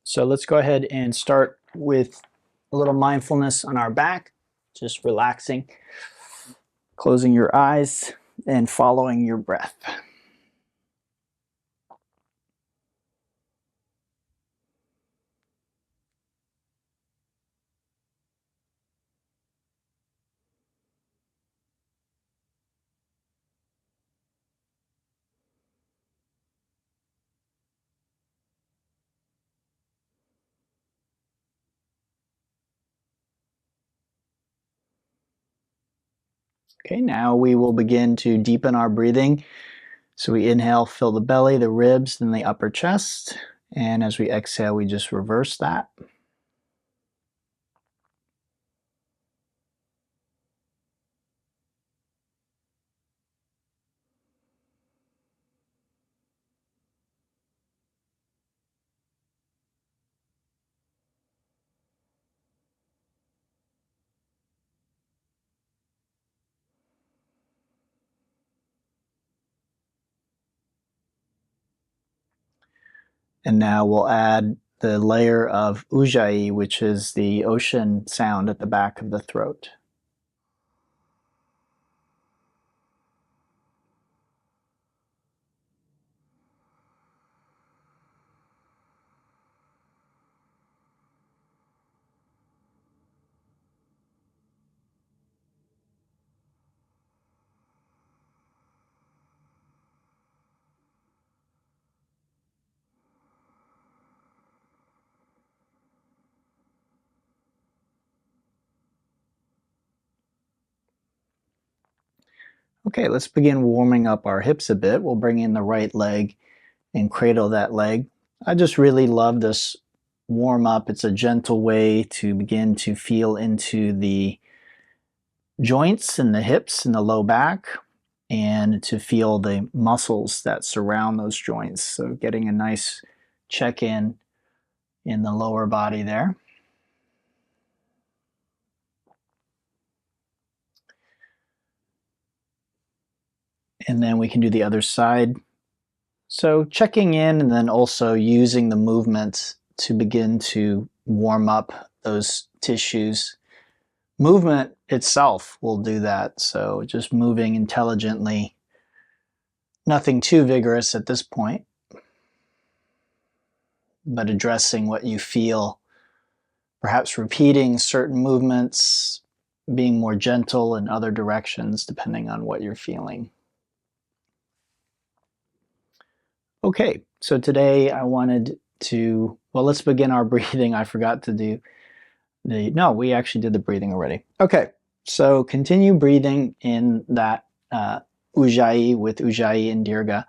So let's go ahead and start with a little mindfulness on our back, just relaxing, closing your eyes and following your breath. Okay, now we will begin to deepen our breathing. So we inhale, fill the belly, the ribs, then the upper chest. And as we exhale, we just reverse that. And now we'll add the layer of Ujjayi, which is the ocean sound at the back of the throat. Okay, let's begin warming up our hips a bit. We'll bring in the right leg and cradle that leg. I just really love this warm up. It's a gentle way to begin to feel into the joints and the hips and the low back and to feel the muscles that surround those joints. So getting a nice check in the lower body there. And then we can do the other side. So checking in and then also using the movement to begin to warm up those tissues. Movement itself will do that. So just moving intelligently, nothing too vigorous at this point, but addressing what you feel, perhaps repeating certain movements, being more gentle in other directions depending on what you're feeling. Okay, so today I wanted to, well, let's begin our breathing. I forgot to do no, we actually did the breathing already. Okay, so continue breathing in that Ujjayi with Ujjayi and Dirga.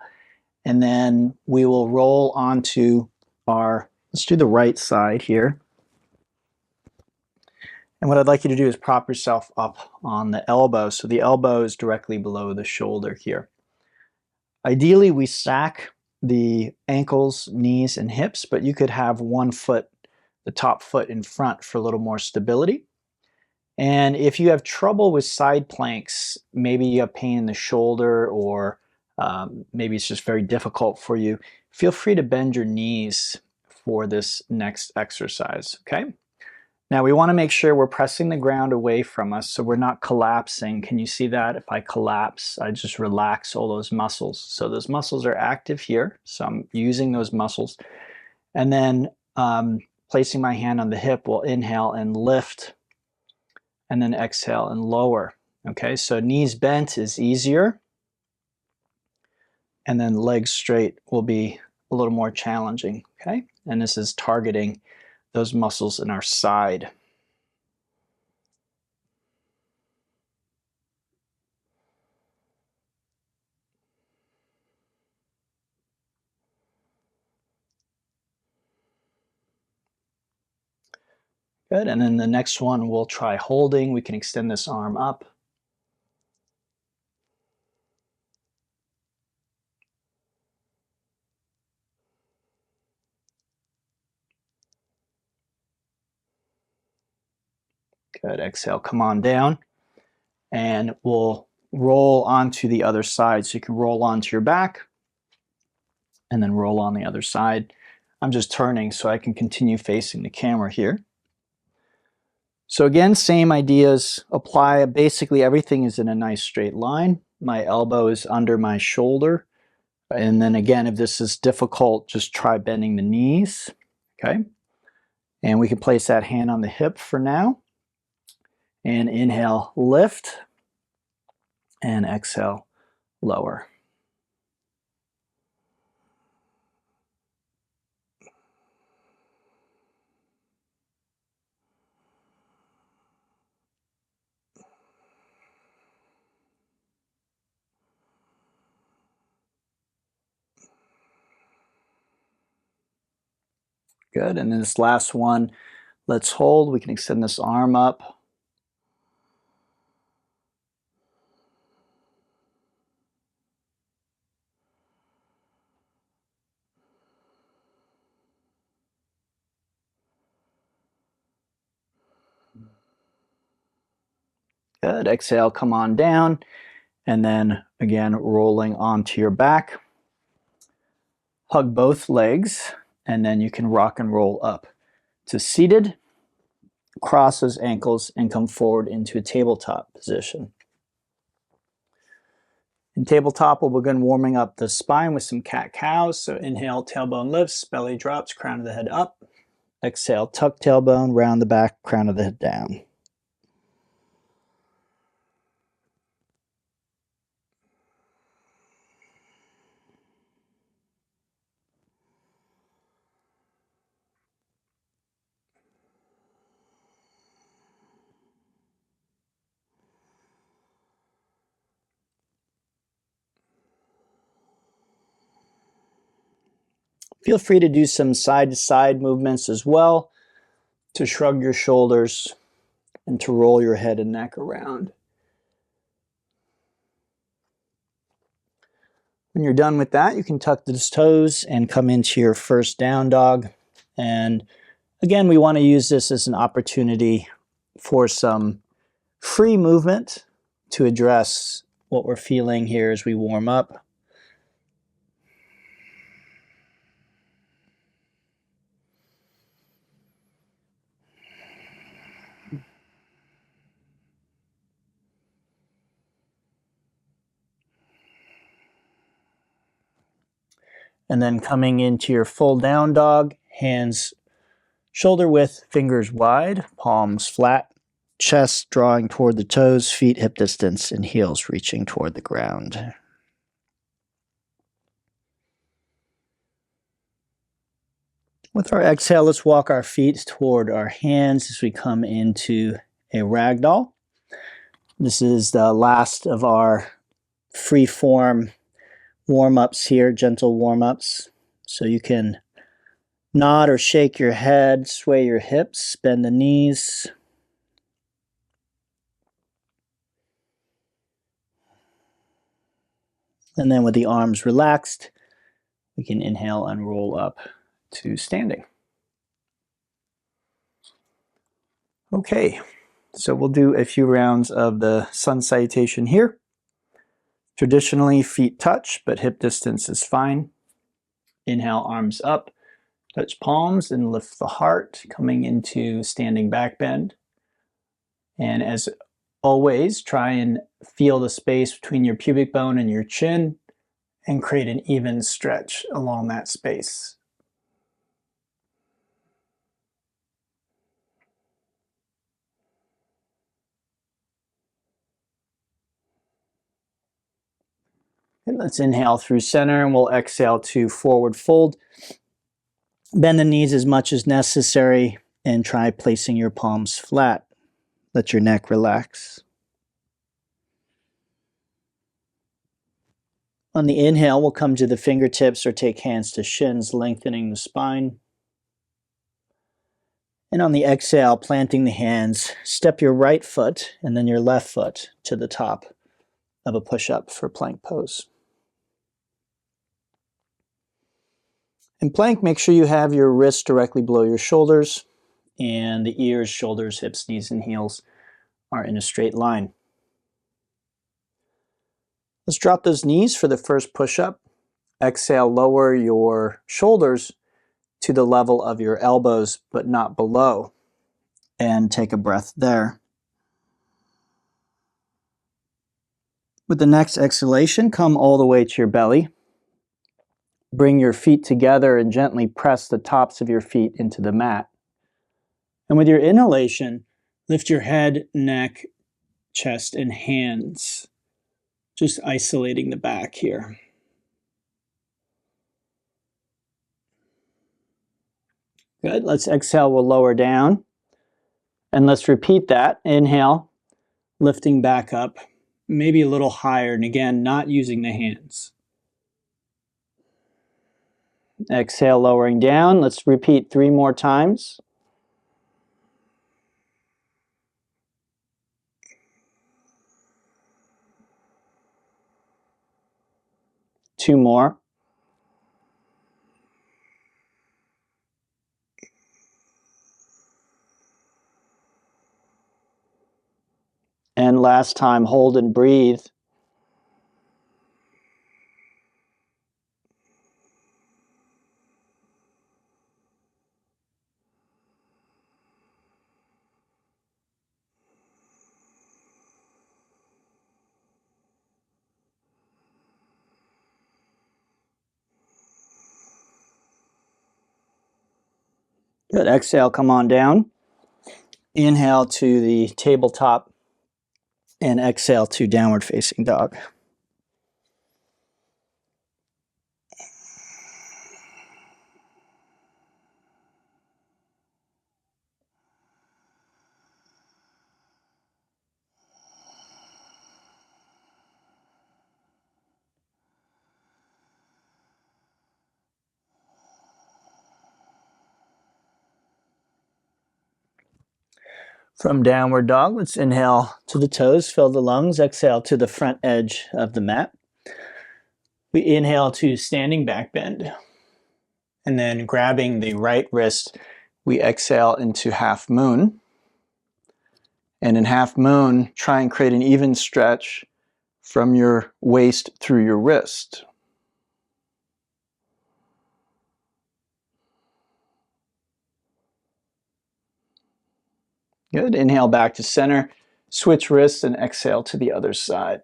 And then we will roll onto our, let's do the right side here. And what I'd like you to do is prop yourself up on the elbow. So the elbow is directly below the shoulder here. Ideally, we stack the ankles, knees, and hips, but you could have one foot, the top foot in front for a little more stability. And if you have trouble with side planks, maybe you have pain in the shoulder or maybe it's just very difficult for you, feel free to bend your knees for this next exercise, okay? Now we want to make sure we're pressing the ground away from us so we're not collapsing. Can you see that? If I collapse, I just relax all those muscles. So those muscles are active here, so I'm using those muscles. And then placing my hand on the hip, we'll inhale and lift, and then exhale and lower. Okay, so knees bent is easier, and then legs straight will be a little more challenging. Okay, and this is targeting those muscles in our side. Good, and then the next one we'll try holding. We can extend this arm up. Good, exhale, come on down. And we'll roll onto the other side. So you can roll onto your back and then roll on the other side. I'm just turning so I can continue facing the camera here. So again, same ideas apply. Basically everything is in a nice straight line. My elbow is under my shoulder. And then again, if this is difficult, just try bending the knees, okay? And we can place that hand on the hip for now. And inhale, lift, and exhale, lower. Good, and then this last one, let's hold. We can extend this arm up. Good, exhale, come on down. And then again, rolling onto your back. Hug both legs, and then you can rock and roll up to seated. Cross those ankles and come forward into a tabletop position. In tabletop, we'll begin warming up the spine with some cat-cows. So inhale, tailbone lifts, belly drops, crown of the head up. Exhale, tuck tailbone, round the back, crown of the head down. Feel free to do some side-to-side movements as well, to shrug your shoulders and to roll your head and neck around. When you're done with that, you can tuck the toes and come into your first down dog. And again, we want to use this as an opportunity for some free movement to address what we're feeling here as we warm up. And then coming into your full down dog, hands shoulder width, fingers wide, palms flat, chest drawing toward the toes, feet hip distance, and heels reaching toward the ground. With our exhale, let's walk our feet toward our hands as we come into a ragdoll. This is the last of our free form warm-ups here, gentle warm-ups. So you can nod or shake your head, sway your hips, bend the knees. And then with the arms relaxed, we can inhale and roll up to standing. Okay, so we'll do a few rounds of the sun salutation here. Traditionally, feet touch, but hip distance is fine. Inhale, arms up, touch palms and lift the heart, coming into standing back bend. And as always, try and feel the space between your pubic bone and your chin and create an even stretch along that space. And let's inhale through center, and we'll exhale to forward fold. Bend the knees as much as necessary and try placing your palms flat. Let your neck relax. On the inhale, we'll come to the fingertips or take hands to shins, lengthening the spine. And on the exhale, planting the hands, step your right foot and then your left foot to the top of a push-up for plank pose. In plank, make sure you have your wrists directly below your shoulders and the ears, shoulders, hips, knees, and heels are in a straight line. Let's drop those knees for the first push-up. Exhale, lower your shoulders to the level of your elbows, but not below. And take a breath there. With the next exhalation, come all the way to your belly. Bring your feet together and gently press the tops of your feet into the mat. And with your inhalation, lift your head, neck, chest, and hands. Just isolating the back here. Good. Let's exhale. We'll lower down. And let's repeat that. Inhale, lifting back up, maybe a little higher. And again, not using the hands. Exhale, lowering down. Let's repeat 3 more times. Two more. And last time, hold and breathe. Good. Exhale, come on down. Inhale to the tabletop and exhale to downward facing dog. From downward dog, let's inhale to the toes, fill the lungs, exhale to the front edge of the mat. We inhale to standing back bend. And then grabbing the right wrist, we exhale into half moon. And in half moon, try and create an even stretch from your waist through your wrist. Good. Inhale back to center. Switch wrists and exhale to the other side.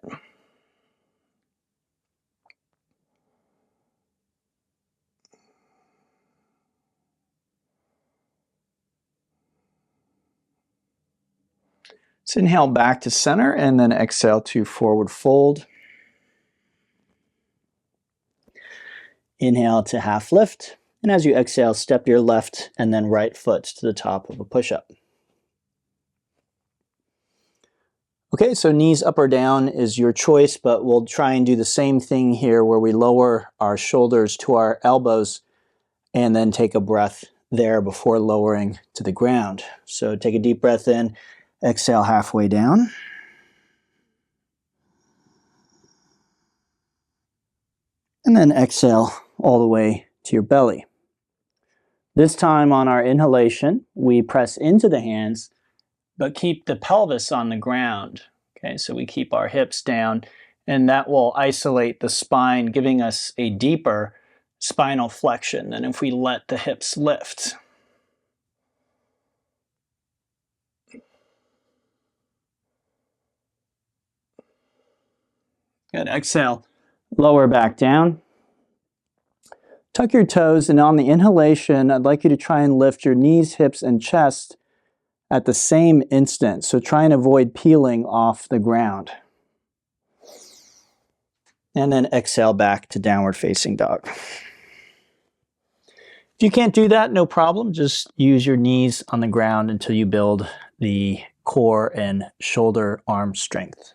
Let's inhale back to center and then exhale to forward fold. Inhale to half lift. And as you exhale, step your left and then right foot to the top of a push-up. Okay, so knees up or down is your choice, but we'll try and do the same thing here where we lower our shoulders to our elbows and then take a breath there before lowering to the ground. So take a deep breath in, exhale halfway down. And then exhale all the way to your belly. This time on our inhalation, we press into the hands, but keep the pelvis on the ground. Okay, so we keep our hips down, and that will isolate the spine, giving us a deeper spinal flexion than if we let the hips lift. Good. Exhale, lower back down. Tuck your toes, and on the inhalation, I'd like you to try and lift your knees, hips, and chest at the same instant. So try and avoid peeling off the ground. And then exhale back to downward facing dog. If you can't do that, no problem. Just use your knees on the ground until you build the core and shoulder arm strength.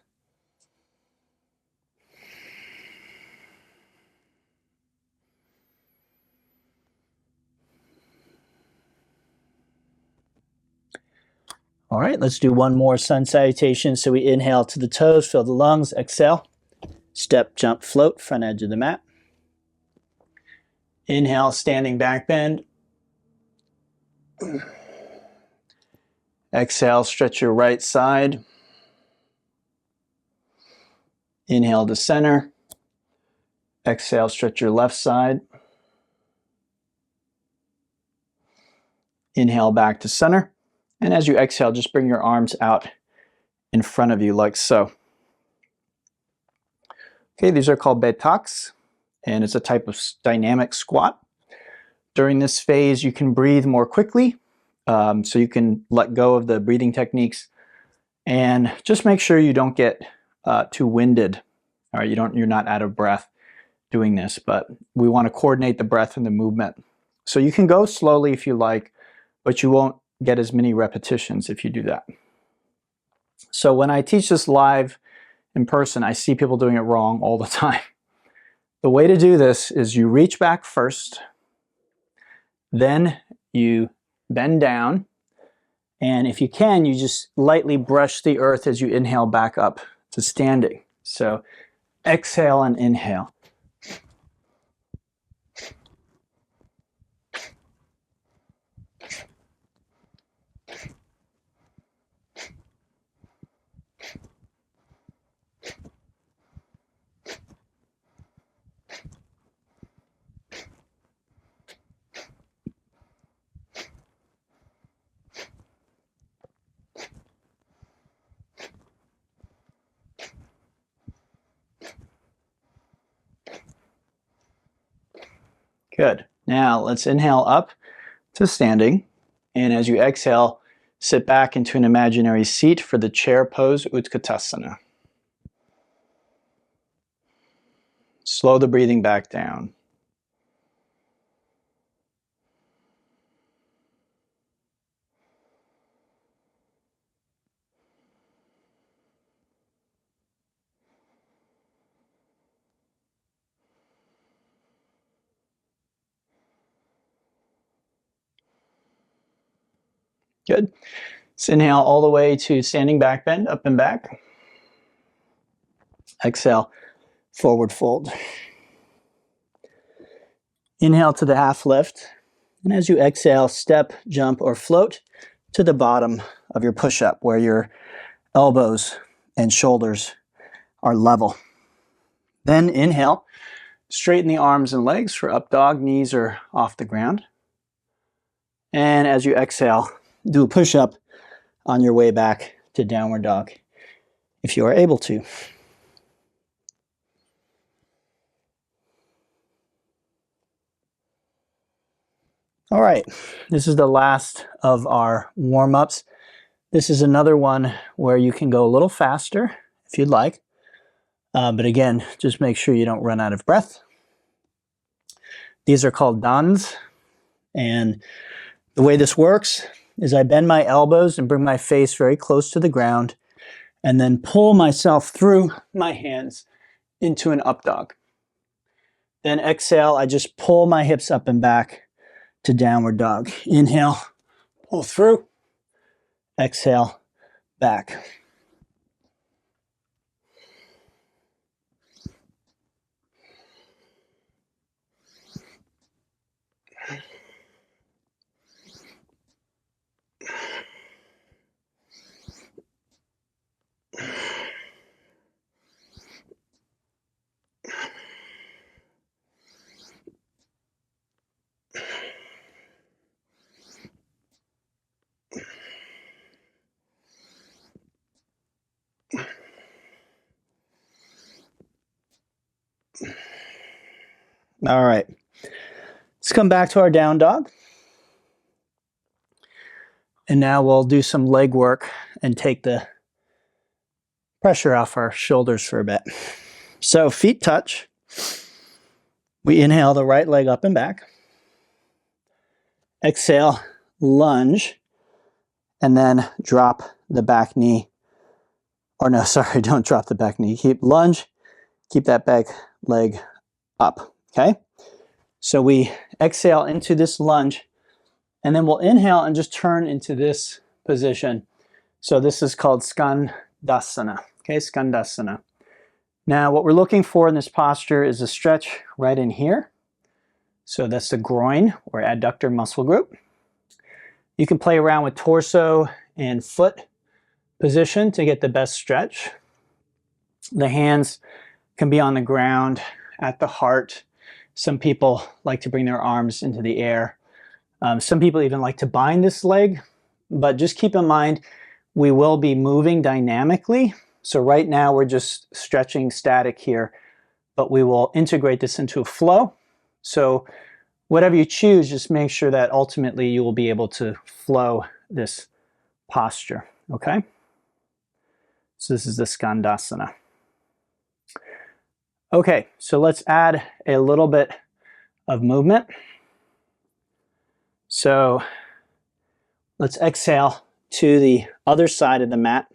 All right, let's do one more sun salutation. So we inhale to the toes, fill the lungs, exhale. Step, jump, float, front edge of the mat. Inhale, standing back bend. Exhale, stretch your right side. Inhale to center. Exhale, stretch your left side. inhale back to center. And as you exhale, just bring your arms out in front of you like so. Okay, these are called betaks, and it's a type of dynamic squat. During this phase, you can breathe more quickly, so you can let go of the breathing techniques, and just make sure you don't get too winded. All right, you're not out of breath doing this, but we want to coordinate the breath and the movement. So you can go slowly if you like, but you won't get as many repetitions if you do that. So when I teach this live in person, I see people doing it wrong all the time. The way to do this is you reach back first, then you bend down, and if you can, you just lightly brush the earth as you inhale back up to standing. So exhale and inhale. Good. Now let's inhale up to standing, and as you exhale, sit back into an imaginary seat for the chair pose, Utkatasana. Slow the breathing back down. Good. Let's inhale all the way to standing back bend, up and back. Exhale, forward fold. Inhale to the half lift, and as you exhale, step, jump, or float to the bottom of your push-up where your elbows and shoulders are level. Then inhale, straighten the arms and legs for up dog, knees are off the ground. And as you exhale, do a push-up on your way back to downward dog if you are able to. All right, this is the last of our warm-ups. This is another one where you can go a little faster if you'd like. But again, just make sure you don't run out of breath. These are called dans. And the way this works is I bend my elbows and bring my face very close to the ground and then pull myself through my hands into an up dog. Then exhale, I just pull my hips up and back to downward dog. Inhale, pull through. Exhale, back. All right, let's come back to our down dog. And now we'll do some leg work and take the pressure off our shoulders for a bit. So feet touch. We inhale the right leg up and back. Exhale, lunge, and then drop the back knee. Or no, sorry, don't drop the back knee. Keep lunge, keep that back leg up, okay? So we exhale into this lunge, and then we'll inhale and just turn into this position. So this is called Skandasana, okay, Skandasana. Now what we're looking for in this posture is a stretch right in here. So that's the groin or adductor muscle group. You can play around with torso and foot position to get the best stretch. The hands can be on the ground at the heart. Some people like to bring their arms into the air. Some people even like to bind this leg, but just keep in mind, we will be moving dynamically. So right now we're just stretching static here, but we will integrate this into a flow. So whatever you choose, just make sure that ultimately you will be able to flow this posture, okay? So this is the Skandasana. Okay, so let's add a little bit of movement. So let's exhale to the other side of the mat.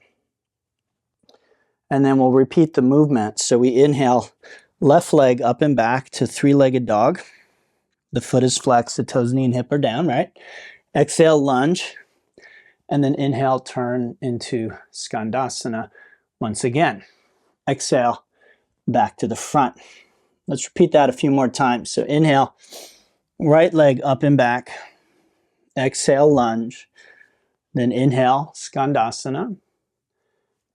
And then we'll repeat the movement. So we inhale, left leg up and back to three-legged dog. The foot is flexed, the toes, knee, and hip are down, right? Exhale, lunge. And then inhale, turn into Skandasana once again. Exhale, back to the front. Let's repeat that a few more times. So inhale, right leg up and back. Exhale, lunge. Then inhale, Skandasana.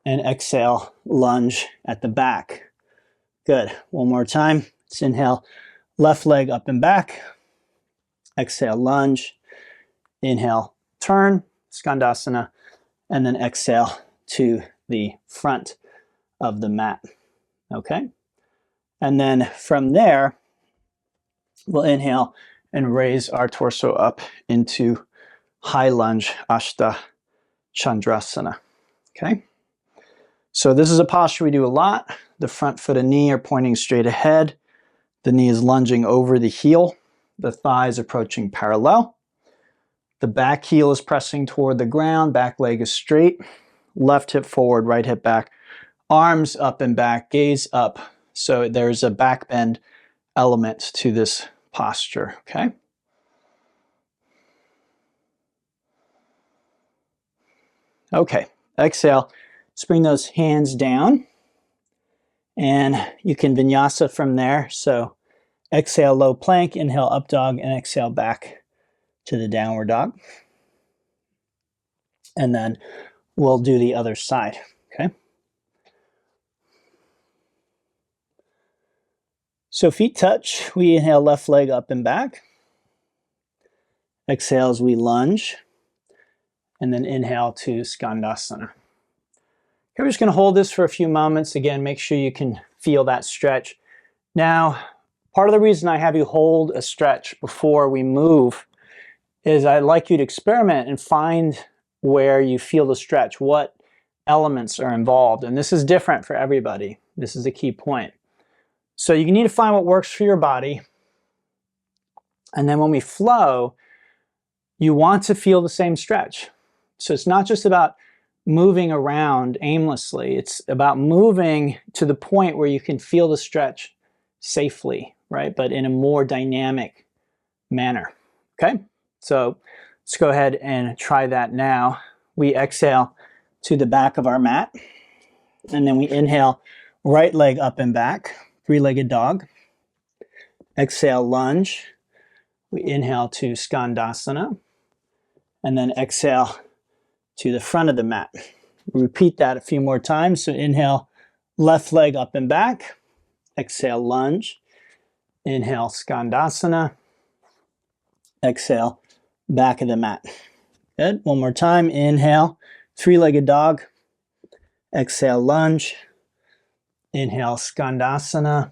And exhale, lunge at the back. Good. One more time. Let's inhale, left leg up and back. Exhale, lunge. Inhale, turn, Skandasana. And then exhale to the front of the mat. Okay? And then from there, we'll inhale and raise our torso up into high lunge, Ashta Chandrasana. Okay? So this is a posture we do a lot. The front foot and knee are pointing straight ahead. The knee is lunging over the heel. The thighs approaching parallel. The back heel is pressing toward the ground. Back leg is straight. Left hip forward, right hip back. Arms up and back, gaze up. So there's a back bend element to this posture, okay? Okay, exhale. Let's bring those hands down. And you can vinyasa from there. So exhale, low plank, inhale, up dog, and exhale back to the downward dog. And then we'll do the other side, okay? So feet touch, we inhale, left leg up and back. Exhale as we lunge. And then inhale to Skandasana. Okay, we're just gonna hold this for a few moments. Again, make sure you can feel that stretch. Now, part of the reason I have you hold a stretch before we move is I'd like you to experiment and find where you feel the stretch, what elements are involved. And this is different for everybody. This is a key point. So you need to find what works for your body. And then when we flow, you want to feel the same stretch. So it's not just about moving around aimlessly. It's about moving to the point where you can feel the stretch safely, right? But in a more dynamic manner, okay? So let's go ahead and try that now. We exhale to the back of our mat, and then we inhale, right leg up and back, three-legged dog. Exhale, lunge. We inhale to Skandasana, and then exhale to the front of the mat. Repeat that a few more times. So inhale, left leg up and back. Exhale, lunge. Inhale, Skandasana. Exhale, back of the mat. Good. One more time. Inhale, three-legged dog. Exhale, lunge. Inhale, Skandasana.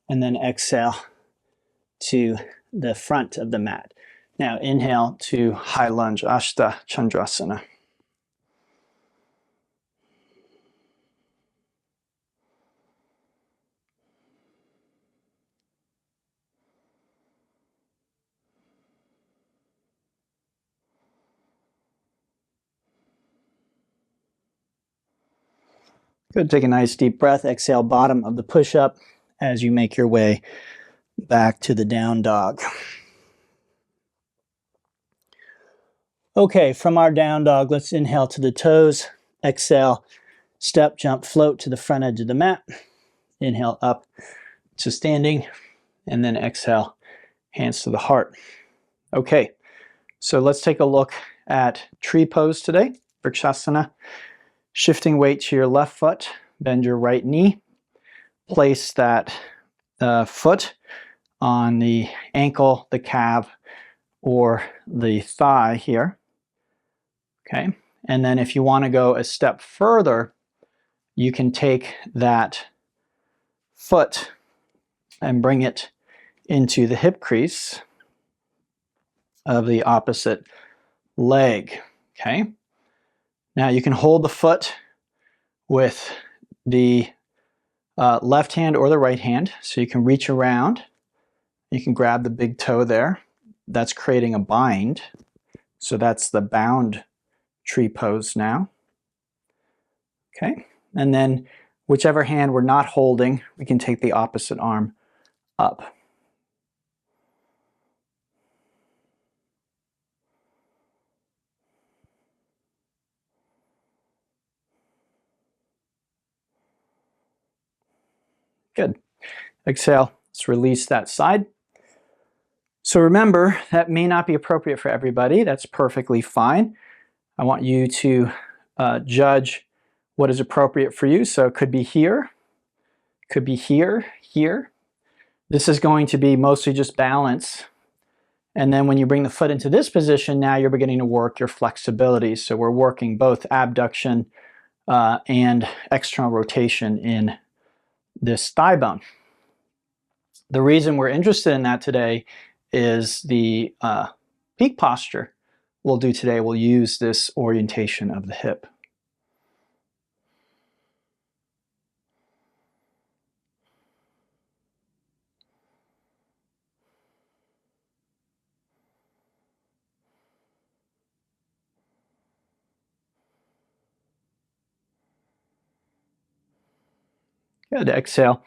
And then exhale to the front of the mat. Now inhale to high lunge, Ashta Chandrasana. Good. Take a nice deep breath. Exhale, bottom of the push-up as you make your way back to the down dog. Okay, from our down dog, let's inhale to the toes. Exhale, step, jump, float to the front edge of the mat. Inhale up to standing, and then exhale, hands to the heart. Okay, so let's take a look at tree pose today, Vrikshasana. Shifting weight to your left foot, bend your right knee. Place that foot on the ankle, the calf, or the thigh here. Okay, and then if you want to go a step further, you can take that foot and bring it into the hip crease of the opposite leg. Okay, now you can hold the foot with the left hand or the right hand, so you can reach around. You can grab the big toe there. That's creating a bind. So that's the bound tree pose now. Okay, and then whichever hand we're not holding, we can take the opposite arm up. Good. Exhale, let's release that side. So remember, that may not be appropriate for everybody. That's perfectly fine. I want you to judge what is appropriate for you. So it could be here, could be here, here. This is going to be mostly just balance. And then when you bring the foot into this position, now you're beginning to work your flexibility. So we're working both abduction and external rotation in this thigh bone. The reason we're interested in that today is the peak posture we'll do today will use this orientation of the hip. Good. Exhale.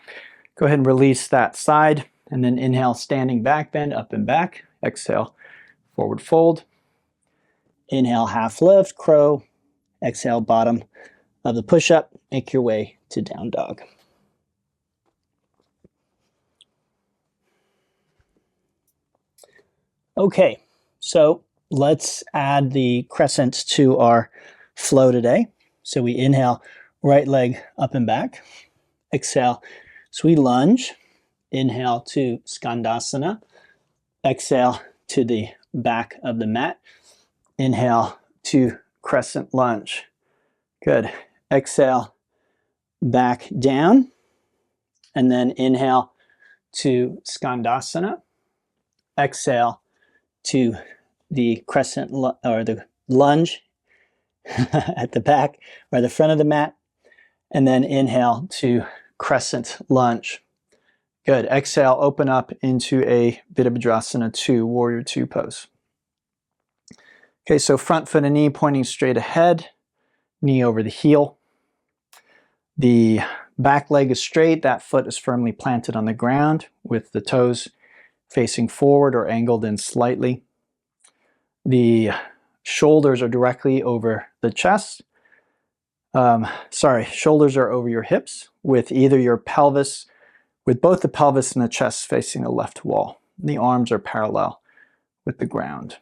Go ahead and release that side, and then inhale, standing back bend, up and back. Exhale, forward fold. Inhale, half lift, crow. Exhale, bottom of the push-up. Make your way to down dog. Okay, so let's add the crescent to our flow today. So we inhale, right leg up and back. Exhale, so we lunge. Inhale to Skandasana. Exhale to the back of the mat. Inhale to crescent lunge. Good. Exhale, back down. And then inhale to Skandasana. Exhale to the crescent or the lunge at the back or the front of the mat. And then inhale to crescent lunge. Good. Exhale, open up into a Virabhadrasana 2, Warrior 2 pose. Okay, so front foot and knee pointing straight ahead, knee over the heel. The back leg is straight, that foot is firmly planted on the ground with the toes facing forward or angled in slightly. The shoulders are directly over the chest. Shoulders are over your hips with either your pelvis, with both the pelvis and the chest facing the left wall. The arms are parallel with the ground.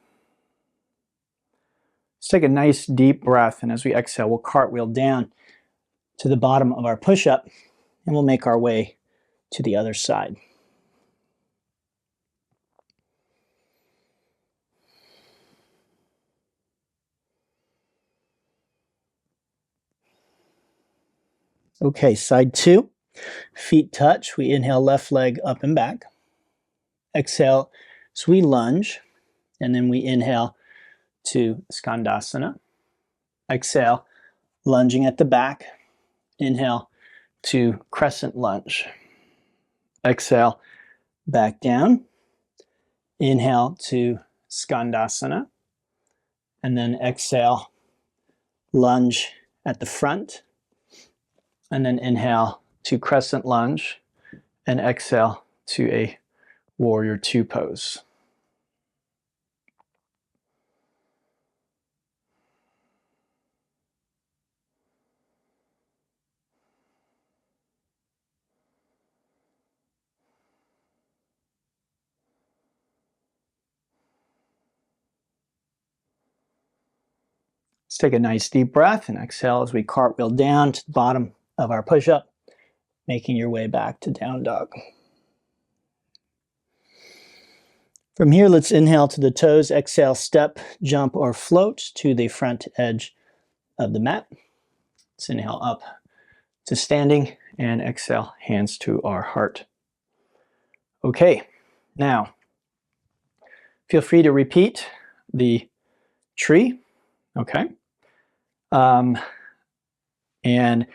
Let's take a nice deep breath, and as we exhale, we'll cartwheel down to the bottom of our push-up, and we'll make our way to the other side. Okay, side 2. Feet touch. We inhale, left leg up and back. Exhale, so we lunge, and then we inhale to Skandasana. Exhale, lunging at the back. Inhale to crescent lunge. Exhale, back down. Inhale to Skandasana. And then exhale, lunge at the front. And then inhale to crescent lunge. And exhale to a Warrior 2 pose. Let's take a nice deep breath and exhale as we cartwheel down to the bottom of our push-up, making your way back to down dog. From here, let's inhale to the toes, exhale, step, jump, or float to the front edge of the mat. Let's inhale up to standing and exhale, hands to our heart. Okay, now feel free to repeat the tree, okay? And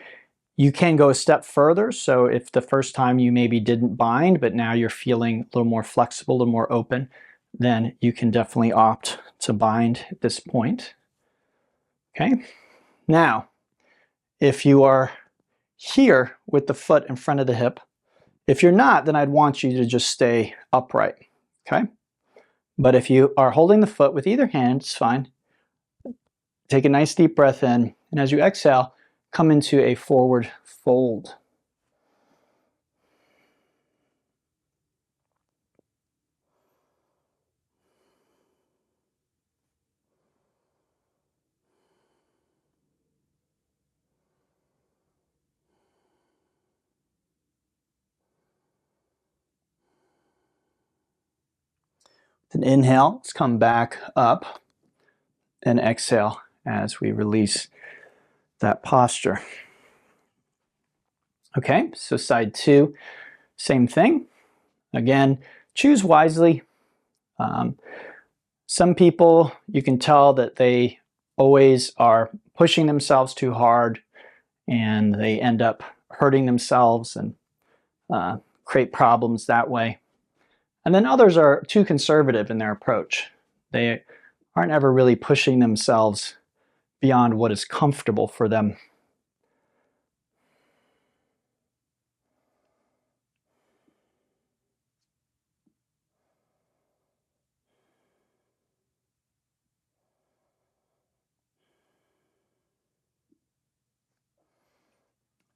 you can go a step further. So if the first time you maybe didn't bind, but now you're feeling a little more flexible, a little more open, then you can definitely opt to bind at this point. Okay. Now, if you are here with the foot in front of the hip, if you're not, then I'd want you to just stay upright. Okay. But if you are holding the foot with either hand, it's fine. Take a nice deep breath in, and as you exhale, come into a forward fold. Then inhale, let's come back up, and exhale as we release that posture. Okay, so side two, same thing. Again, choose wisely. Some people, you can tell that they always are pushing themselves too hard and they end up hurting themselves and create problems that way. And then others are too conservative in their approach. They aren't ever really pushing themselves beyond what is comfortable for them.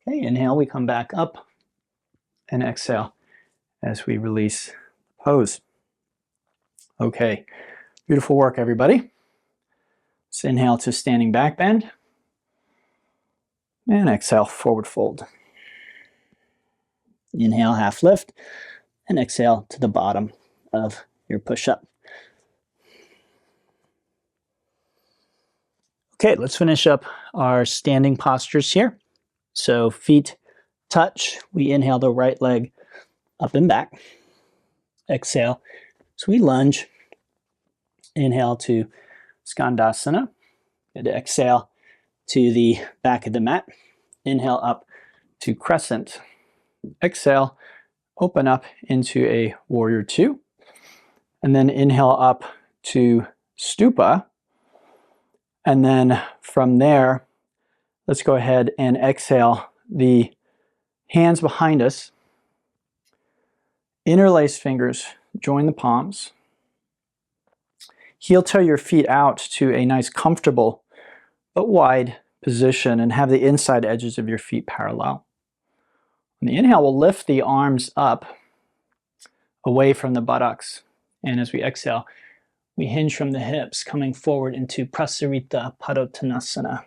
Okay, inhale, we come back up, and exhale as we release the pose. Okay, beautiful work, everybody. Let's inhale to standing back bend, and exhale, forward fold. Inhale, half lift, and exhale to the bottom of your push-up. Okay, let's finish up our standing postures here. So feet touch, we inhale the right leg up and back. Exhale, so we lunge. Inhale to Skandasana. Good. Exhale to the back of the mat. Inhale up to crescent. Exhale, open up into a warrior two. And then inhale up to stupa. And then from there, let's go ahead and exhale the hands behind us. Interlace fingers, join the palms. Heel toe your feet out to a nice comfortable but wide position and have the inside edges of your feet parallel. On the inhale, we'll lift the arms up away from the buttocks. And as we exhale, we hinge from the hips, coming forward into Prasarita Padottanasana.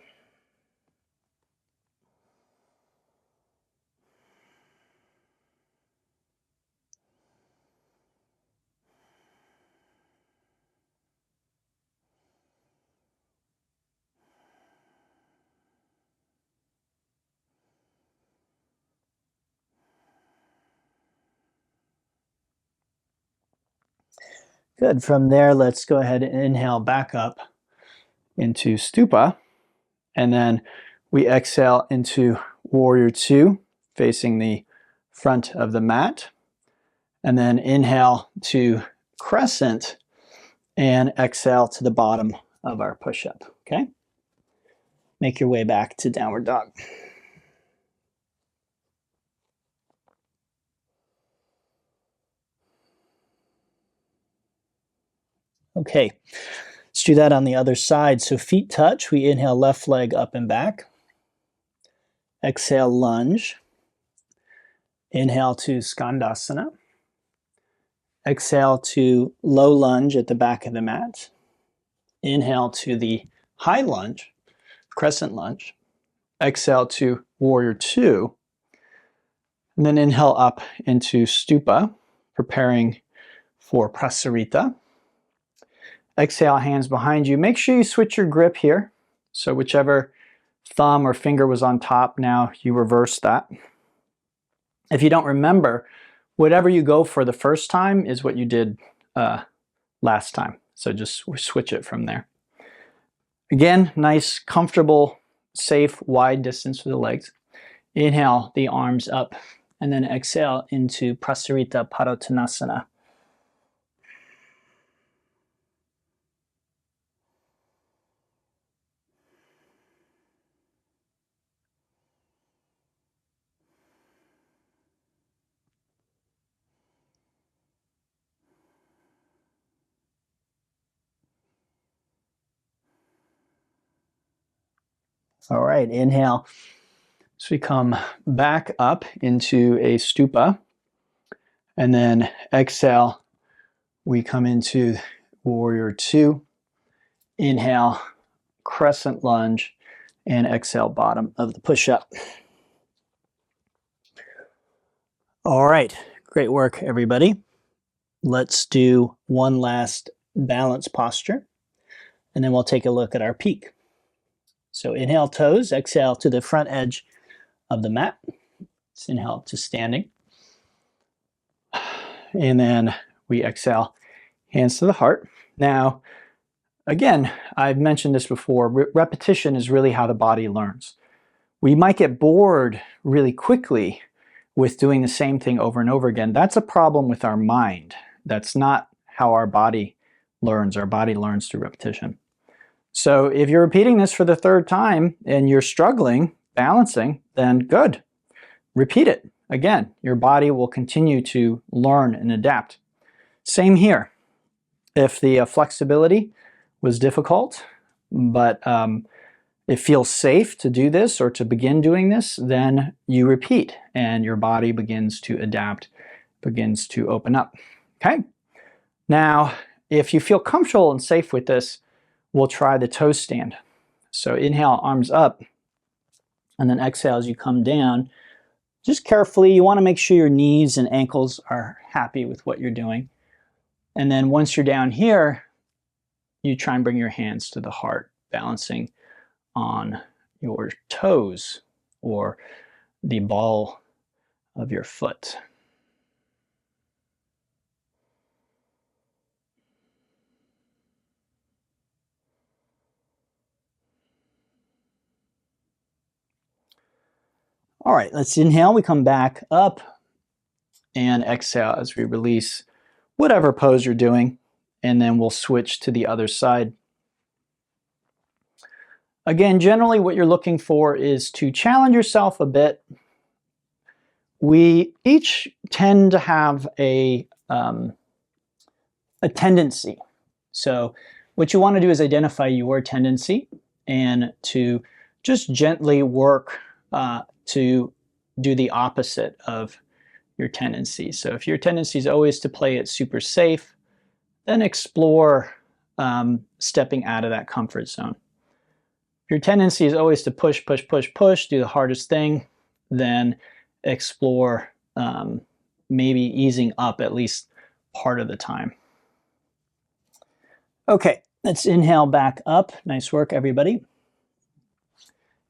Good. From there, let's go ahead and inhale back up into stupa. And then we exhale into warrior two, facing the front of the mat. And then inhale to crescent and exhale to the bottom of our push-up. Okay? Make your way back to downward dog. Okay, let's do that on the other side. So feet touch, we inhale left leg up and back. Exhale, lunge. Inhale to Skandasana. Exhale to low lunge at the back of the mat. Inhale to the high lunge, crescent lunge. Exhale to warrior two. And then inhale up into stupa, preparing for Prasarita. Exhale, hands behind you. Make sure you switch your grip here. So whichever thumb or finger was on top, now you reverse that. If you don't remember, whatever you go for the first time is what you did last time. So just switch it from there. Again, nice, comfortable, safe, wide distance for the legs. Inhale the arms up, and then exhale into Prasarita Padottanasana. All right, inhale. So we come back up into a stupa, and then exhale, we come into warrior two. Inhale, crescent lunge, and exhale, bottom of the push-up. All right, great work, everybody. Let's do one last balance posture, and then we'll take a look at our peak. So inhale toes, exhale to the front edge of the mat. Let's inhale to standing. And then we exhale, hands to the heart. Now, again, I've mentioned this before, repetition is really how the body learns. We might get bored really quickly with doing the same thing over and over again. That's a problem with our mind. That's not how our body learns. Our body learns through repetition. So if you're repeating this for the third time and you're struggling balancing, then good. Repeat it. Again, your body will continue to learn and adapt. Same here. If the flexibility was difficult, but it feels safe to do this or to begin doing this, then you repeat and your body begins to adapt, begins to open up. Okay? Now, if you feel comfortable and safe with this, we'll try the toe stand. So inhale, arms up, and then exhale as you come down. Just carefully, you want to make sure your knees and ankles are happy with what you're doing. And then once you're down here, you try and bring your hands to the heart, balancing on your toes or the ball of your foot. All right, let's inhale. We come back up and exhale as we release whatever pose you're doing, and then we'll switch to the other side. Again, generally what you're looking for is to challenge yourself a bit. We each tend to have a tendency. So what you want to do is identify your tendency and to just gently work to do the opposite of your tendency. So if your tendency is always to play it super safe, then explore stepping out of that comfort zone. If your tendency is always to push, push, push, push, do the hardest thing, then explore maybe easing up at least part of the time. Okay, let's inhale back up. Nice work, everybody.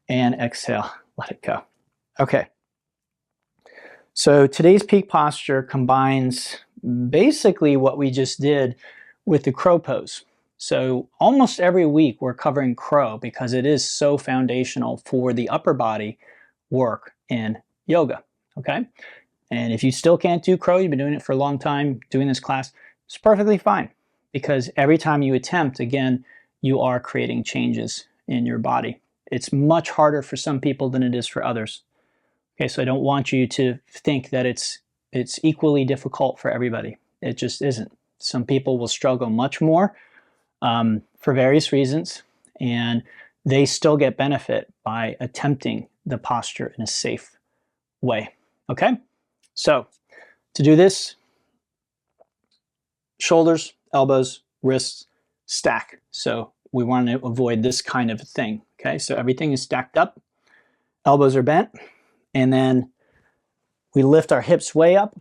And exhale, let it go. Okay. So today's peak posture combines basically what we just did with the crow pose. So almost every week we're covering crow because it is so foundational for the upper body work in yoga, okay? And if you still can't do crow, you've been doing it for a long time, doing this class, it's perfectly fine because every time you attempt, again, you are creating changes in your body. It's much harder for some people than it is for others. Okay, so I don't want you to think that it's equally difficult for everybody. It just isn't. Some people will struggle much more for various reasons, and they still get benefit by attempting the posture in a safe way. Okay, so to do this, shoulders, elbows, wrists, stack. So we want to avoid this kind of thing. Okay, so everything is stacked up, elbows are bent, and then we lift our hips way up,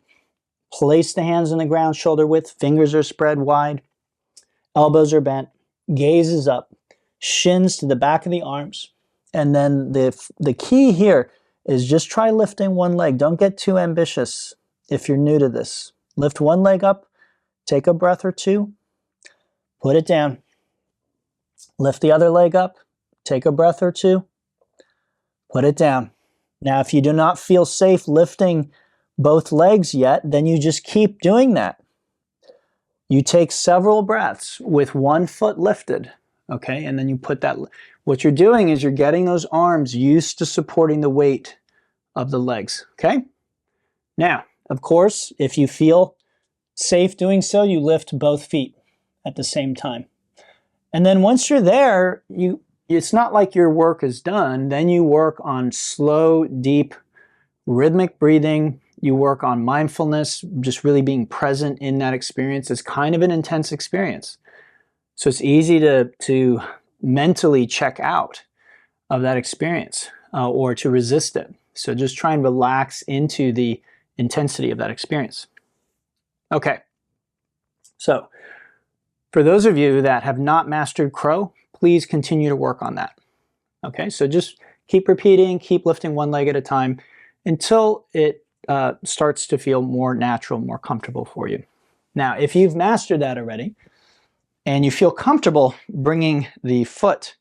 Place the hands on the ground, shoulder width, fingers are spread wide, elbows are bent, gaze is up, shins to the back of the arms. And then the key here is just try lifting one leg. Don't get too ambitious if you're new to this. Lift one leg up, take a breath or two, put it down. Lift the other leg up, take a breath or two, put it down. Now, if you do not feel safe lifting both legs yet, then you just keep doing that. You take several breaths with one foot lifted, okay? And then you put that, what you're doing is you're getting those arms used to supporting the weight of the legs, okay? Now, of course, if you feel safe doing so, you lift both feet at the same time. And then once you're there, it's not like your work is done. Then you work on slow, deep, rhythmic breathing. You work on mindfulness, just really being present in that experience. It's kind of an intense experience. So it's easy to mentally check out of that experience or to resist it. So just try and relax into the intensity of that experience. Okay, so for those of you that have not mastered crow, please continue to work on that. Okay, so just keep repeating, keep lifting one leg at a time until it starts to feel more natural, more comfortable for you. Now, if you've mastered that already and you feel comfortable bringing the foot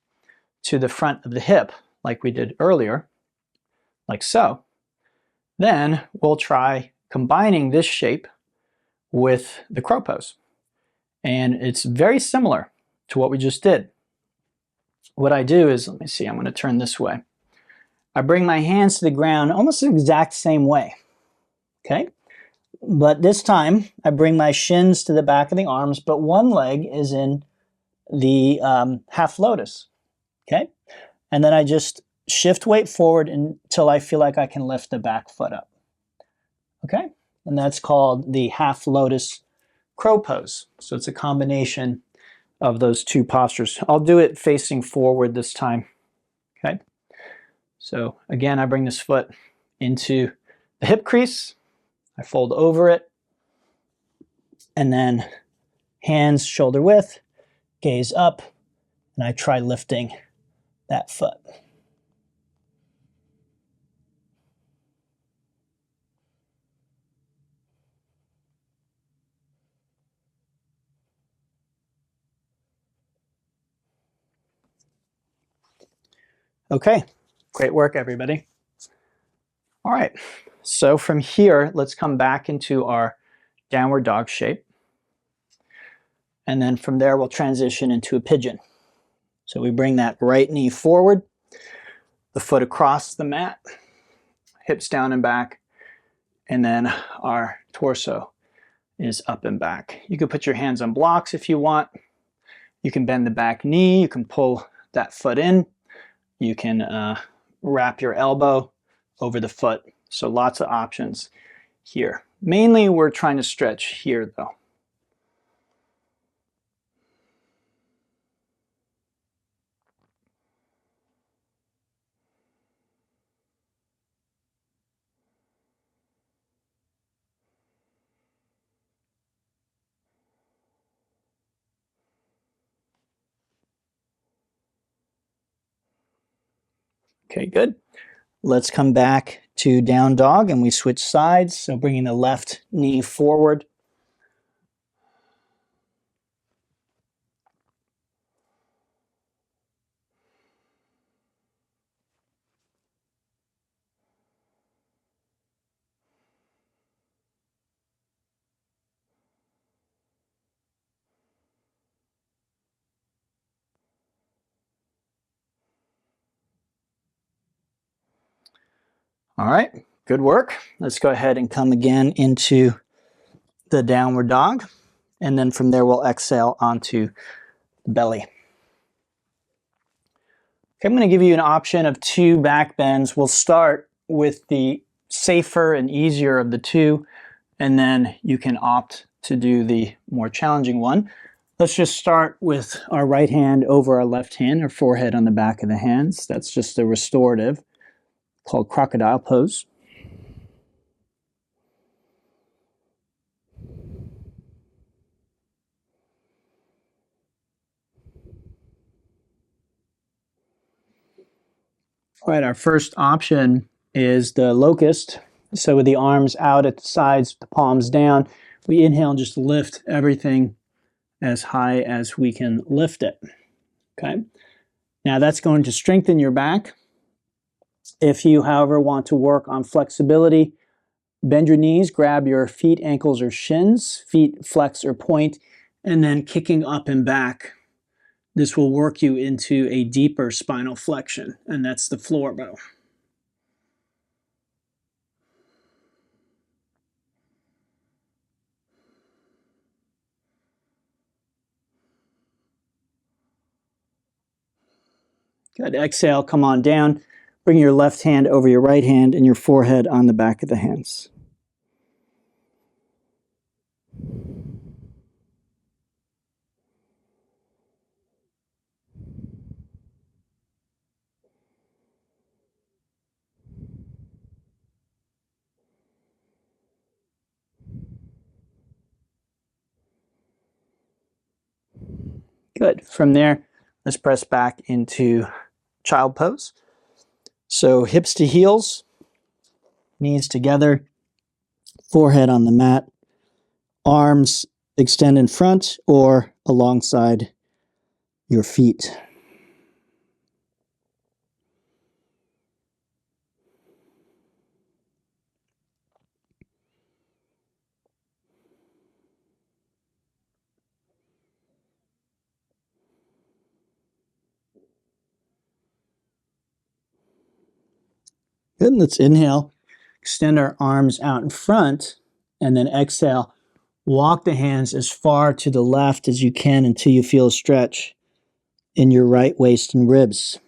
to the front of the hip like we did earlier, like so, then we'll try combining this shape with the crow pose. And it's very similar to what we just did. What I do is, let me see, I'm going to turn this way. I bring my hands to the ground almost the exact same way, okay? But this time, I bring my shins to the back of the arms, but one leg is in the half lotus, okay? And then I just shift weight forward until I feel like I can lift the back foot up, okay? And that's called the half lotus crow pose. So it's a combination of those two postures. I'll do it facing forward this time, okay? So again, I bring this foot into the hip crease, I fold over it, and then hands shoulder width, gaze up, and I try lifting that foot. Okay, great work, everybody. All right, so from here, let's come back into our downward dog shape. And then from there, we'll transition into a pigeon. So we bring that right knee forward, the foot across the mat, hips down and back, and then our torso is up and back. You can put your hands on blocks if you want. You can bend the back knee, you can pull that foot in. You can wrap your elbow over the foot. So lots of options here. Mainly we're trying to stretch here though. Okay, good. Let's come back to down dog and we switch sides. So bringing the left knee forward. All right, good work. Let's go ahead and come again into the downward dog. And then from there, we'll exhale onto the belly. Okay, I'm going to give you an option of 2 back bends. We'll start with the safer and easier of the 2, and then you can opt to do the more challenging one. Let's just start with our right hand over our left hand, or forehead on the back of the hands. That's just a restorative called crocodile pose. All right, our first option is the locust. So with the arms out at the sides, the palms down, we inhale and just lift everything as high as we can lift it. Okay. Now that's going to strengthen your back. If you, however, want to work on flexibility, bend your knees, grab your feet, ankles, or shins, feet flex or point, and then kicking up and back. This will work you into a deeper spinal flexion, and that's the floor bow. Good. Exhale, come on down. Bring your left hand over your right hand and your forehead on the back of the hands. Good. From there, let's press back into child pose. So hips to heels, knees together, forehead on the mat, arms extend in front or alongside your feet. Good. Let's inhale, extend our arms out in front, and then exhale. Walk the hands as far to the left as you can until you feel a stretch in your right waist and ribs.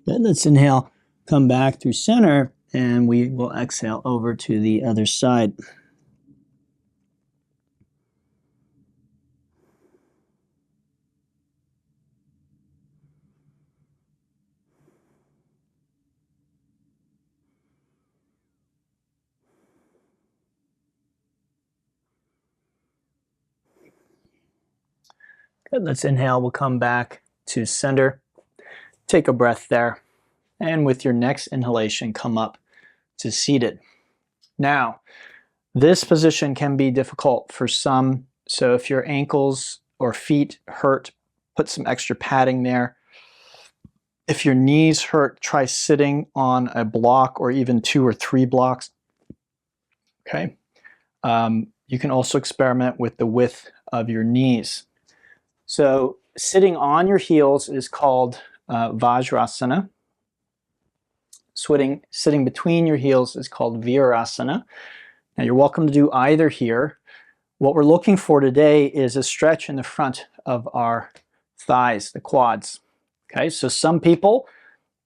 Then let's inhale, come back through center, and we will exhale over to the other side. Good. Let's inhale. We'll come back to center. Take a breath there. And with your next inhalation, come up to seated. Now, this position can be difficult for some. So if your ankles or feet hurt, put some extra padding there. If your knees hurt, try sitting on a block or even 2 or 3 blocks. Okay. You can also experiment with the width of your knees. So sitting on your heels is called Vajrasana. Sitting between your heels is called Virasana. Now you're welcome to do either here. What we're looking for today is a stretch in the front of our thighs, the quads. Okay, so some people,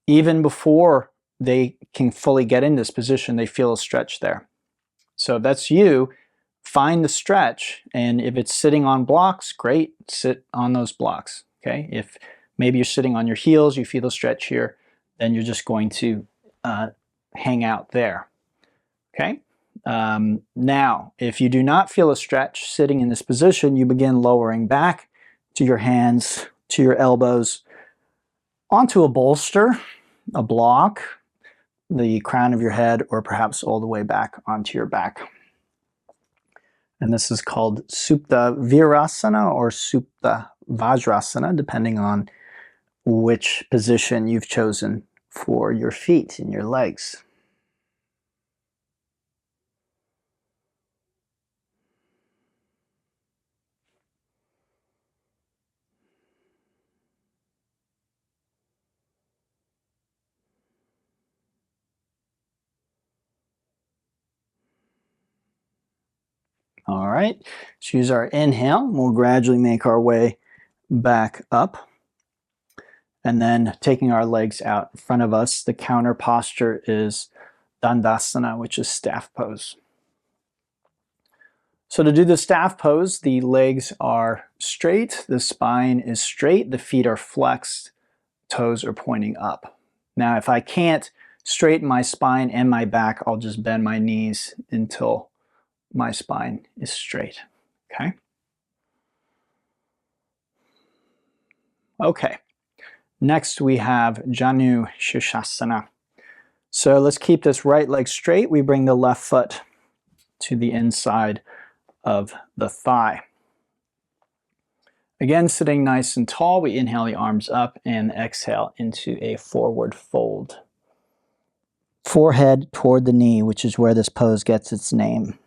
even before they can fully get in this position, they feel a stretch there. So if that's you, find the stretch, and if it's sitting on blocks, great, sit on those blocks. Okay, if maybe you're sitting on your heels, you feel a stretch here, then you're just going to hang out there. Okay. Now, if you do not feel a stretch sitting in this position, you begin lowering back to your hands, to your elbows, onto a bolster, a block, the crown of your head, or perhaps all the way back onto your back. And this is called Supta Virasana or Supta Vajrasana, depending on which position you've chosen for your feet and your legs. All right, let's use our inhale. We'll gradually make our way back up. And then taking our legs out in front of us, the counter posture is Dandasana, which is staff pose. So to do the staff pose, the legs are straight, the spine is straight, the feet are flexed, toes are pointing up. Now, if I can't straighten my spine and my back, I'll just bend my knees until my spine is straight, okay? Okay, next we have Janu Shirshasana. So let's keep this right leg straight. We bring the left foot to the inside of the thigh. Again, sitting nice and tall, we inhale the arms up and exhale into a forward fold. Forehead toward the knee, which is where this pose gets its name.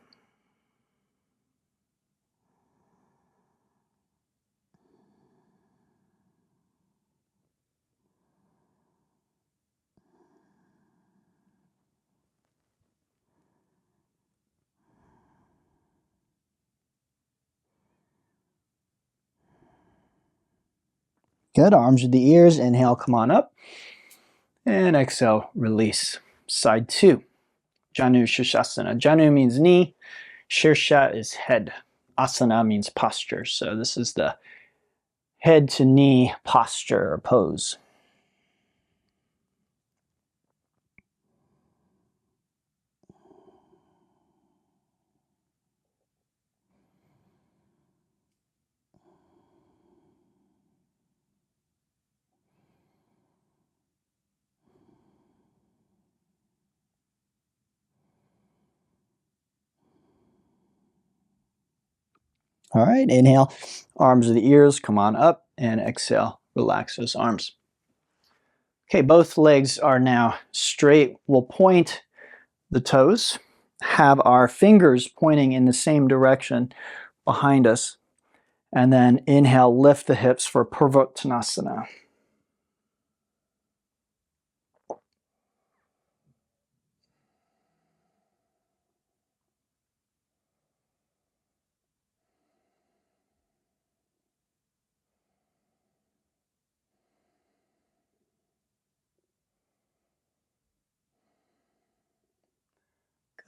Good, arms to the ears, inhale, come on up. And exhale, release. Side 2, Janu Shirshasana. Janu means knee, Shirsha is head. Asana means posture. So this is the head to knee posture or pose. All right, inhale, arms to the ears, come on up, and exhale, relax those arms. Okay, both legs are now straight. We'll point the toes, have our fingers pointing in the same direction behind us, and then inhale, lift the hips for Purvottanasana.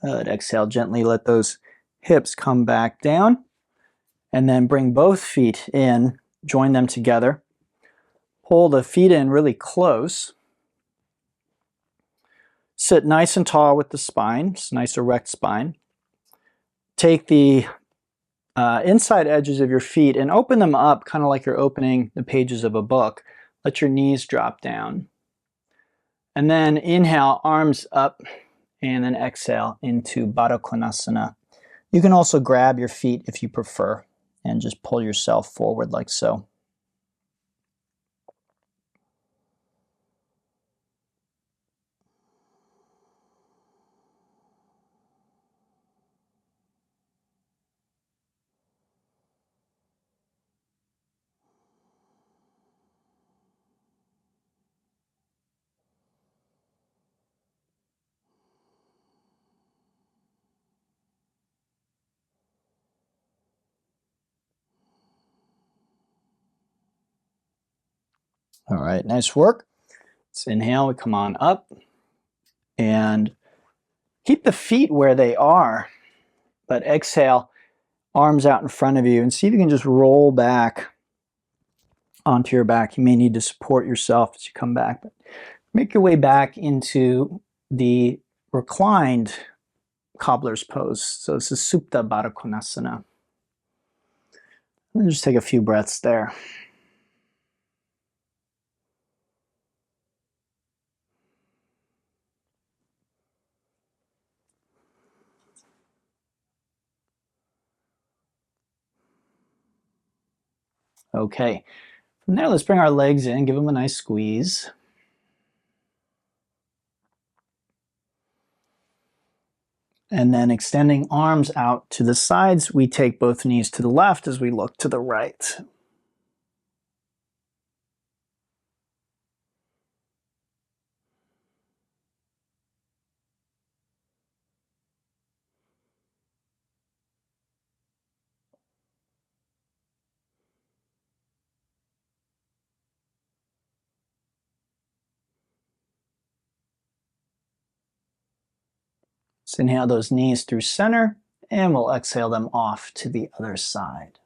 Good. Exhale, gently let those hips come back down, and then bring both feet in, join them together. Pull the feet in really close. Sit nice and tall with the spine, just nice erect spine. Take the inside edges of your feet and open them up kind of like you're opening the pages of a book. Let your knees drop down. And then inhale, arms up, and then exhale into Baddha Konasana. You can also grab your feet if you prefer and just pull yourself forward like so. All right, nice work. Let's inhale, we come on up and keep the feet where they are, but exhale, arms out in front of you, and see if you can just roll back onto your back. You may need to support yourself as you come back, but make your way back into the reclined cobbler's pose. So this is Supta Baddha Konasana. Just take a few breaths there. Okay, from there, let's bring our legs in, give them a nice squeeze. And then extending arms out to the sides, we take both knees to the left as we look to the right. Let's inhale those knees through center. And we'll exhale them off to the other side.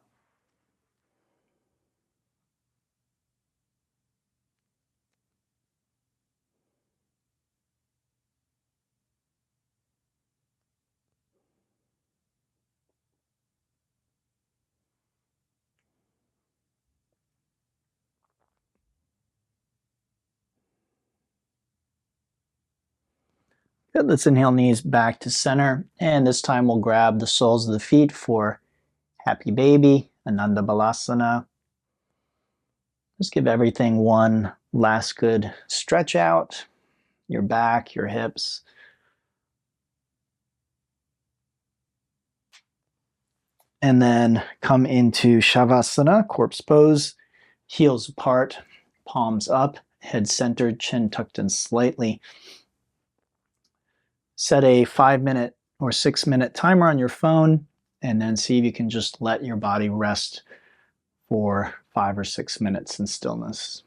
Good, let's inhale knees back to center, and this time we'll grab the soles of the feet for Happy Baby, Ananda Balasana. Just give everything one last good stretch out, your back, your hips. And then come into Shavasana, corpse pose, heels apart, palms up, head centered, chin tucked in slightly. Set a 5-minute or 6-minute timer on your phone, and then see if you can just let your body rest for 5 or 6 minutes in stillness.